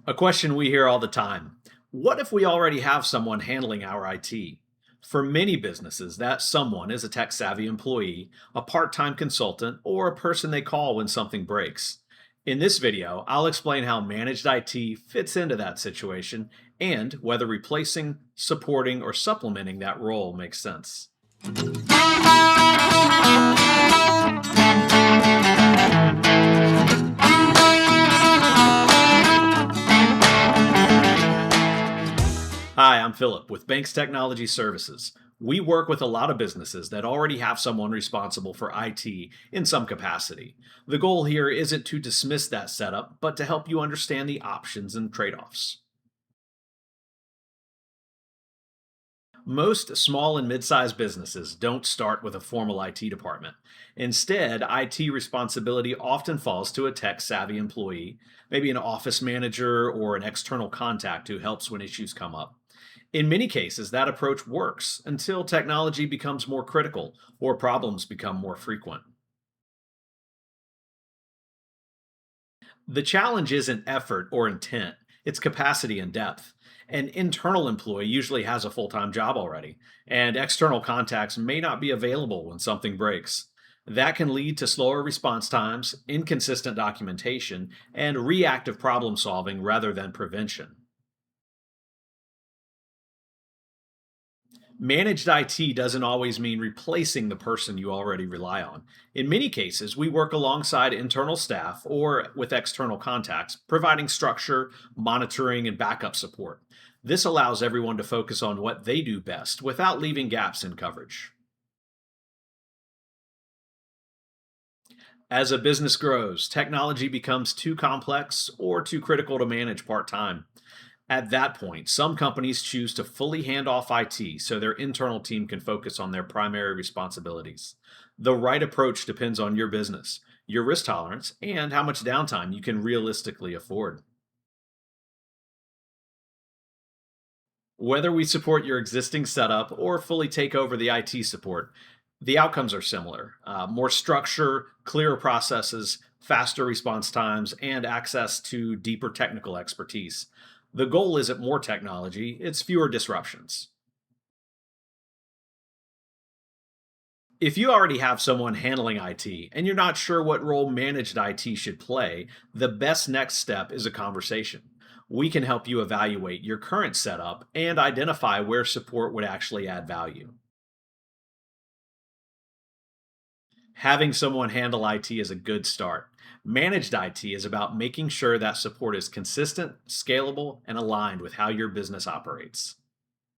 A question we hear all the time: what if we already have someone handling our IT? For many businesses, that someone is a tech savvy employee, a part time consultant, or a person they call when something breaks. In this video, I'll explain how managed IT fits into that situation and whether replacing, supporting, or supplementing that role makes sense. Hi, I'm Philip with Banks Technology Services. We work with a lot of businesses that already have someone responsible for IT in some capacity. The goal here isn't to dismiss that setup, but to help you understand the options and trade offs. Most small and mid sized businesses don't start with a formal IT department. Instead, IT responsibility often falls to a tech savvy employee, maybe an office manager or an external contact who helps when issues come up. In many cases, that approach works until technology becomes more critical or problems become more frequent. The challenge isn't effort or intent, it's capacity and depth. An internal employee usually has a full time job already, and external contacts may not be available when something breaks. That can lead to slower response times, inconsistent documentation, and reactive problem solving rather than prevention. Managed IT doesn't always mean replacing the person you already rely on. In many cases, we work alongside internal staff or with external contacts, providing structure, monitoring, and backup support. This allows everyone to focus on what they do best without leaving gaps in coverage. As a business grows, technology becomes too complex or too critical to manage part time. At that point, some companies choose to fully hand off IT so their internal team can focus on their primary responsibilities. The right approach depends on your business, your risk tolerance, and how much downtime you can realistically afford. Whether we support your existing setup or fully take over the IT support, the outcomes are similar: more structure, clearer processes, faster response times, and access to deeper technical expertise. The goal isn't more technology, it's fewer disruptions. If you already have someone handling IT and you're not sure what role managed IT should play, the best next step is a conversation. We can help you evaluate your current setup and identify where support would actually add value. Having someone handle IT is a good start. Managed IT is about making sure that support is consistent, scalable, and aligned with how your business operates.